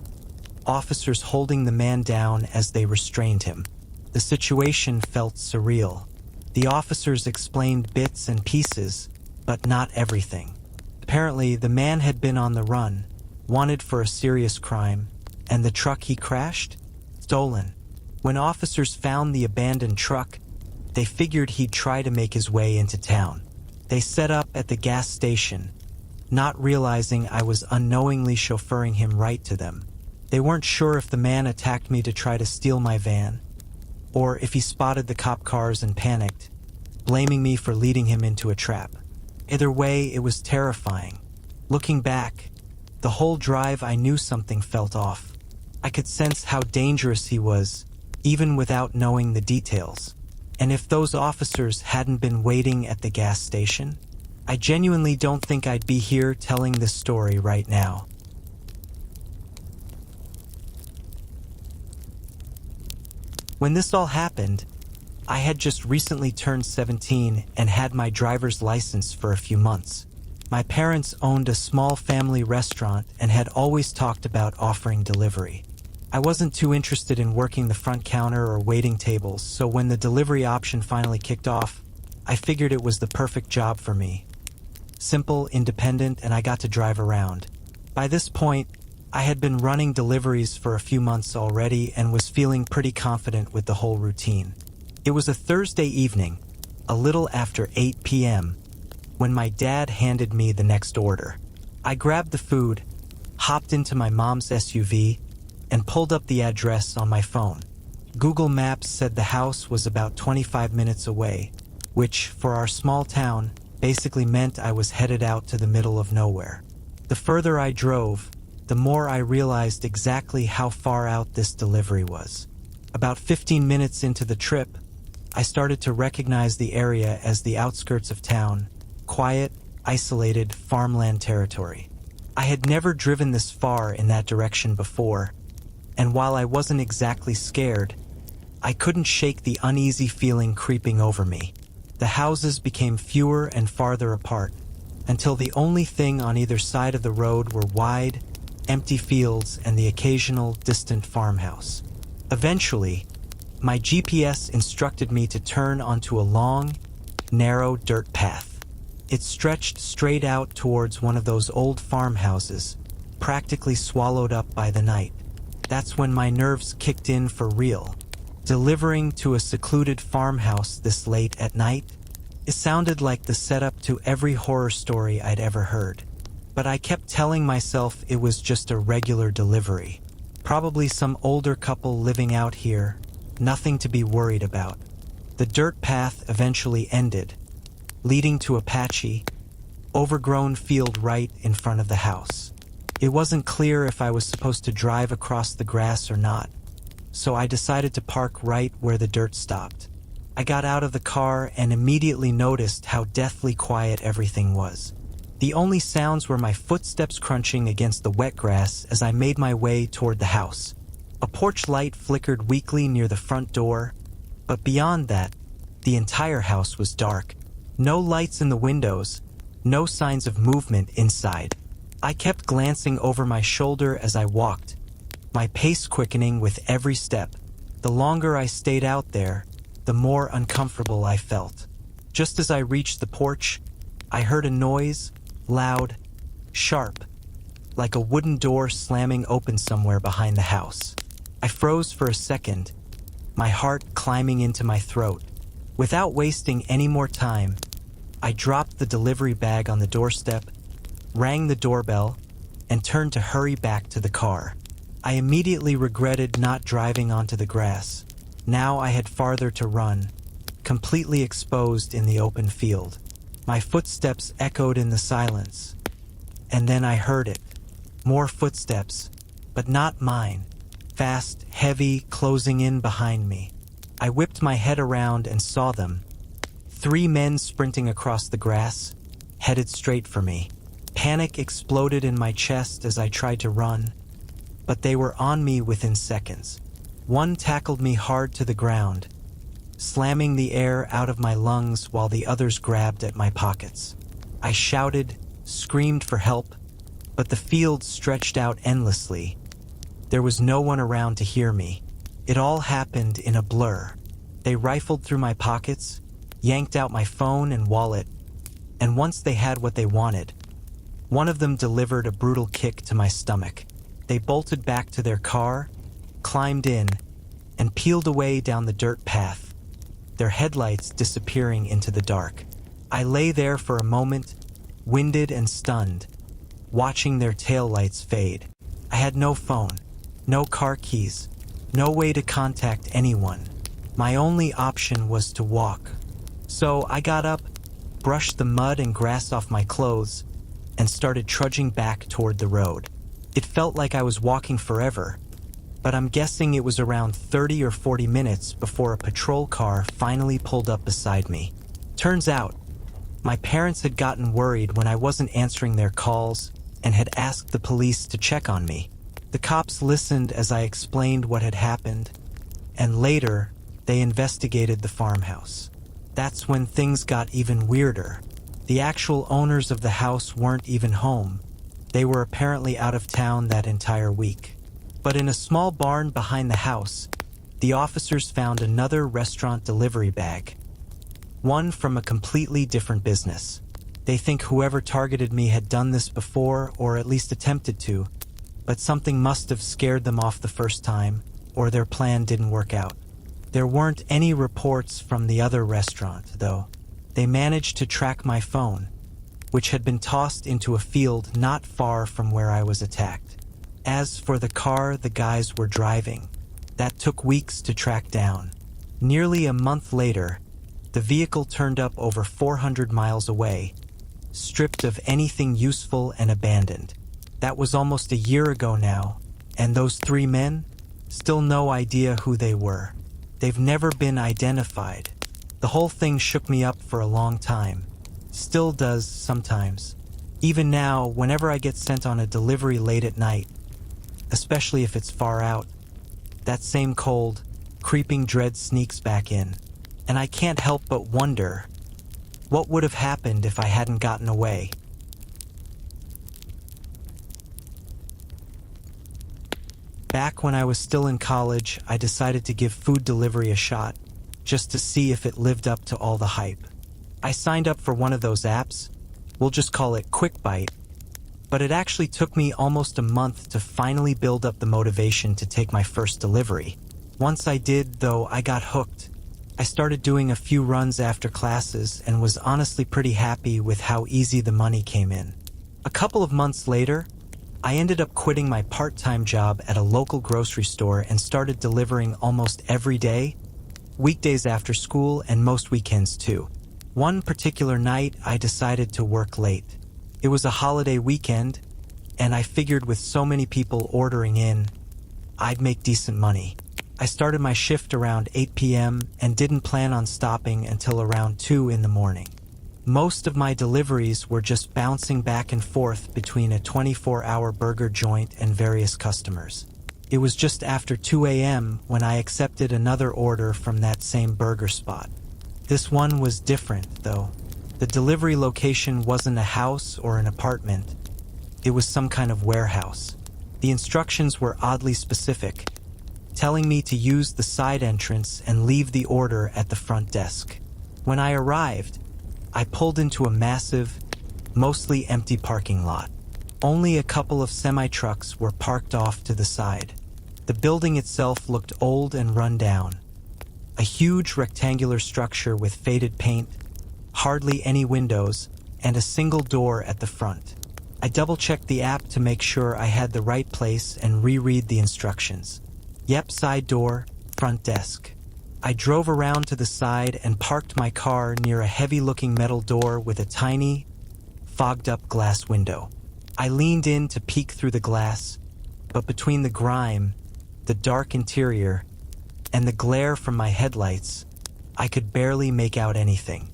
officers holding the man down as they restrained him. The situation felt surreal. The officers explained bits and pieces, but not everything. Apparently, the man had been on the run, wanted for a serious crime, and the truck he crashed? Stolen. When officers found the abandoned truck, they figured he'd try to make his way into town. They set up at the gas station, not realizing I was unknowingly chauffeuring him right to them. They weren't sure if the man attacked me to try to steal my van, or if he spotted the cop cars and panicked, blaming me for leading him into a trap. Either way, it was terrifying. Looking back, the whole drive I knew something felt off. I could sense how dangerous he was, even without knowing the details. And if those officers hadn't been waiting at the gas station, I genuinely don't think I'd be here telling this story right now. When this all happened, I had just recently turned 17 and had my driver's license for a few months. My parents owned a small family restaurant and had always talked about offering delivery. I wasn't too interested in working the front counter or waiting tables, so when the delivery option finally kicked off, I figured it was the perfect job for me. Simple, independent, and I got to drive around. By this point, I had been running deliveries for a few months already and was feeling pretty confident with the whole routine. It was a Thursday evening, a little after 8 p.m., when my dad handed me the next order. I grabbed the food, hopped into my mom's SUV, and pulled up the address on my phone. Google Maps said the house was about 25 minutes away, which, for our small town, basically meant I was headed out to the middle of nowhere. The further I drove, the more I realized exactly how far out this delivery was. About 15 minutes into the trip, I started to recognize the area as the outskirts of town, quiet, isolated farmland territory. I had never driven this far in that direction before, and while I wasn't exactly scared, I couldn't shake the uneasy feeling creeping over me. The houses became fewer and farther apart, until the only thing on either side of the road were wide, empty fields and the occasional distant farmhouse. Eventually, my GPS instructed me to turn onto a long, narrow dirt path. It stretched straight out towards one of those old farmhouses, practically swallowed up by the night. That's when my nerves kicked in for real. Delivering to a secluded farmhouse this late at night, it sounded like the setup to every horror story I'd ever heard. But I kept telling myself it was just a regular delivery. Probably some older couple living out here, nothing to be worried about. The dirt path eventually ended, leading to a patchy, overgrown field right in front of the house. It wasn't clear if I was supposed to drive across the grass or not, so I decided to park right where the dirt stopped. I got out of the car and immediately noticed how deathly quiet everything was. The only sounds were my footsteps crunching against the wet grass as I made my way toward the house. A porch light flickered weakly near the front door, but beyond that, the entire house was dark. No lights in the windows, no signs of movement inside. I kept glancing over my shoulder as I walked, my pace quickening with every step. The longer I stayed out there, the more uncomfortable I felt. Just as I reached the porch, I heard a noise, loud, sharp, like a wooden door slamming open somewhere behind the house. I froze for a second, my heart climbing into my throat. Without wasting any more time, I dropped the delivery bag on the doorstep, rang the doorbell, and turned to hurry back to the car. I immediately regretted not driving onto the grass. Now I had farther to run, completely exposed in the open field. My footsteps echoed in the silence, and then I heard it. More footsteps, but not mine. Fast, heavy, closing in behind me. I whipped my head around and saw them. 3 men sprinting across the grass, headed straight for me. Panic exploded in my chest as I tried to run, but they were on me within seconds. One tackled me hard to the ground, slamming the air out of my lungs while the others grabbed at my pockets. I shouted, screamed for help, but the field stretched out endlessly. There was no one around to hear me. It all happened in a blur. They rifled through my pockets, yanked out my phone and wallet, and once they had what they wanted, one of them delivered a brutal kick to my stomach. They bolted back to their car, climbed in, and peeled away down the dirt path, their headlights disappearing into the dark. I lay there for a moment, winded and stunned, watching their taillights fade. I had no phone, no car keys, no way to contact anyone. My only option was to walk. So I got up, brushed the mud and grass off my clothes, and started trudging back toward the road. It felt like I was walking forever, but I'm guessing it was around 30 or 40 minutes before a patrol car finally pulled up beside me. Turns out, my parents had gotten worried when I wasn't answering their calls and had asked the police to check on me. The cops listened as I explained what had happened, and later, they investigated the farmhouse. That's when things got even weirder. The actual owners of the house weren't even home. They were apparently out of town that entire week. But in a small barn behind the house, the officers found another restaurant delivery bag. One from a completely different business. They think whoever targeted me had done this before, or at least attempted to, but something must have scared them off the first time, or their plan didn't work out. There weren't any reports from the other restaurant, though. They managed to track my phone, which had been tossed into a field not far from where I was attacked. As for the car the guys were driving, that took weeks to track down. Nearly a month later, the vehicle turned up over 400 miles away, stripped of anything useful and abandoned. That was almost a year ago now, and those 3 men? Still no idea who they were. They've never been identified. The whole thing shook me up for a long time. Still does sometimes. Even now, whenever I get sent on a delivery late at night, especially if it's far out, that same cold, creeping dread sneaks back in. And I can't help but wonder, what would have happened if I hadn't gotten away? Back when I was still in college, I decided to give food delivery a shot, just to see if it lived up to all the hype. I signed up for one of those apps, we'll just call it Quick Bite, but it actually took me almost a month to finally build up the motivation to take my first delivery. Once I did, though, I got hooked. I started doing a few runs after classes and was honestly pretty happy with how easy the money came in. A couple of months later, I ended up quitting my part-time job at a local grocery store and started delivering almost every day, weekdays after school and most weekends too. One particular night, I decided to work late. It was a holiday weekend, and I figured with so many people ordering in, I'd make decent money. I started my shift around 8 p.m. and didn't plan on stopping until around 2 in the morning. Most of my deliveries were just bouncing back and forth between a 24-hour burger joint and various customers. It was just after 2 a.m. when I accepted another order from that same burger spot. This one was different, though. The delivery location wasn't a house or an apartment. It was some kind of warehouse. The instructions were oddly specific, telling me to use the side entrance and leave the order at the front desk. When I arrived, I pulled into a massive, mostly empty parking lot. Only a couple of semi-trucks were parked off to the side. The building itself looked old and run down, A huge rectangular structure with faded paint, hardly any windows, and a single door at the front. I double-checked the app to make sure I had the right place and reread the instructions. Yep, side door, front desk. I drove around to the side and parked my car near a heavy-looking metal door with a tiny, fogged-up glass window. I leaned in to peek through the glass, but between the grime, the dark interior, and the glare from my headlights, I could barely make out anything.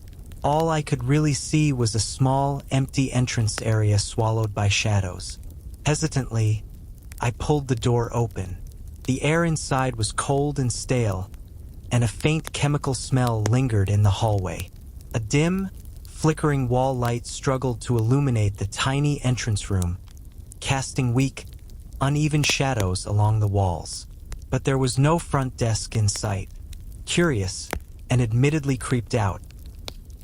All I could really see was a small, empty entrance area swallowed by shadows. Hesitantly, I pulled the door open. The air inside was cold and stale, and a faint chemical smell lingered in the hallway. A dim, flickering wall light struggled to illuminate the tiny entrance room, casting weak, uneven shadows along the walls. But there was no front desk in sight. Curious, and admittedly creeped out,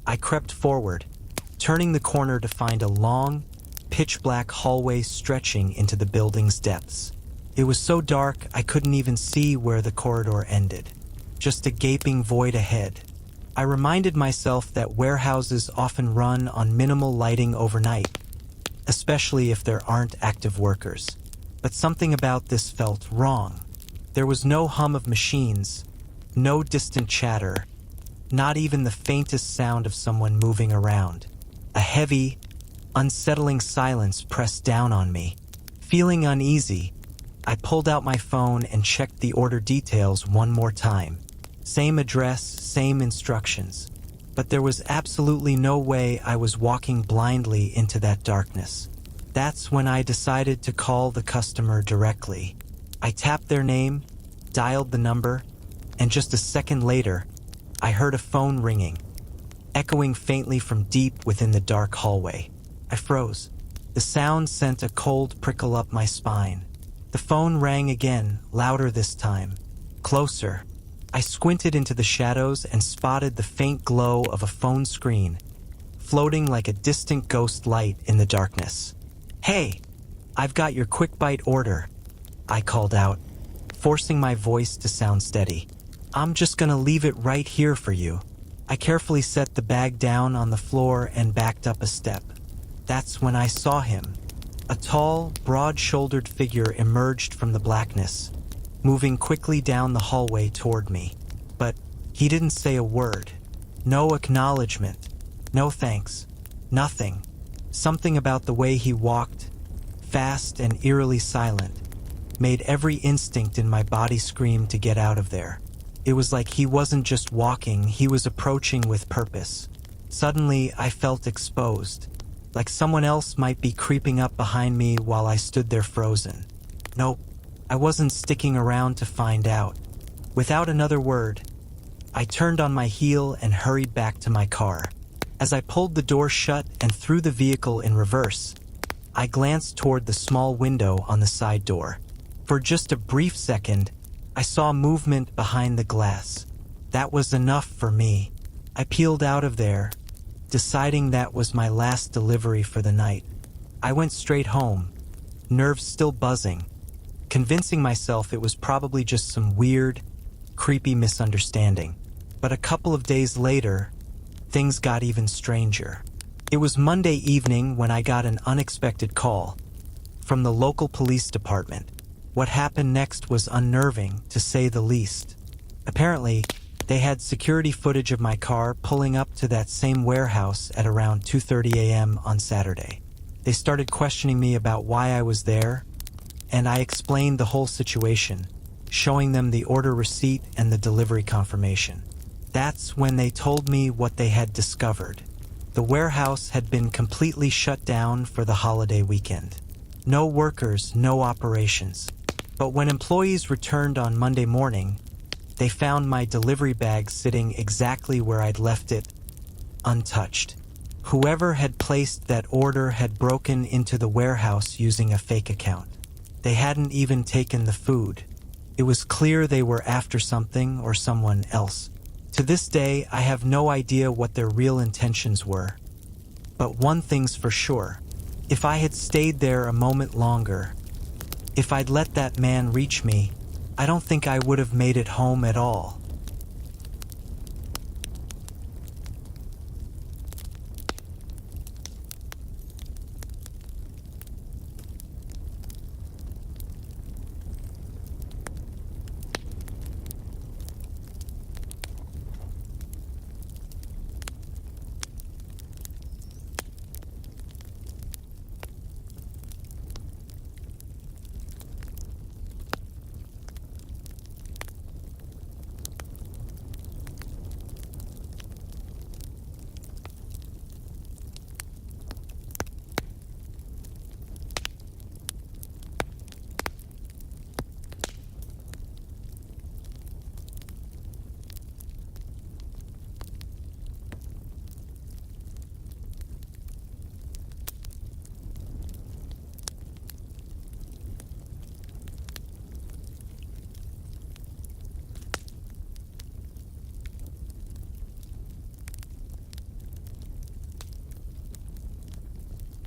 I crept forward, turning the corner to find a long, pitch-black hallway stretching into the building's depths. It was so dark I couldn't even see where the corridor ended. Just a gaping void ahead. I reminded myself that warehouses often run on minimal lighting overnight, especially if there aren't active workers. But something about this felt wrong. There was no hum of machines, no distant chatter, not even the faintest sound of someone moving around. A heavy, unsettling silence pressed down on me. Feeling uneasy, I pulled out my phone and checked the order details one more time. Same address, same instructions. But there was absolutely no way I was walking blindly into that darkness. That's when I decided to call the customer directly. I tapped their name, dialed the number, and just a second later, I heard a phone ringing, echoing faintly from deep within the dark hallway. I froze. The sound sent a cold prickle up my spine. The phone rang again, louder this time. Closer. I squinted into the shadows and spotted the faint glow of a phone screen, floating like a distant ghost light in the darkness. "Hey, I've got your quick bite order," I called out, forcing my voice to sound steady. "I'm just gonna leave it right here for you." I carefully set the bag down on the floor and backed up a step. That's when I saw him. A tall, broad-shouldered figure emerged from the blackness, moving quickly down the hallway toward me. But he didn't say a word. No acknowledgement. No thanks. Nothing. Something about the way he walked, fast and eerily silent, made every instinct in my body scream to get out of there. It was like he wasn't just walking, he was approaching with purpose. Suddenly, I felt exposed, like someone else might be creeping up behind me while I stood there frozen. Nope, I wasn't sticking around to find out. Without another word, I turned on my heel and hurried back to my car. As I pulled the door shut and threw the vehicle in reverse, I glanced toward the small window on the side door. For just a brief second, I saw movement behind the glass. That was enough for me. I peeled out of there, deciding that was my last delivery for the night. I went straight home, nerves still buzzing, convincing myself it was probably just some weird, creepy misunderstanding. But a couple of days later, things got even stranger. It was Monday evening when I got an unexpected call from the local police department. What happened next was unnerving, to say the least. Apparently, they had security footage of my car pulling up to that same warehouse at around 2:30 a.m. on Saturday. They started questioning me about why I was there, and I explained the whole situation, showing them the order receipt and the delivery confirmation. That's when they told me what they had discovered. The warehouse had been completely shut down for the holiday weekend. No workers, no operations. But when employees returned on Monday morning, they found my delivery bag sitting exactly where I'd left it, untouched. Whoever had placed that order had broken into the warehouse using a fake account. They hadn't even taken the food. It was clear they were after something or someone else. To this day, I have no idea what their real intentions were. But one thing's for sure. If I had stayed there a moment longer, if I'd let that man reach me, I don't think I would have made it home at all.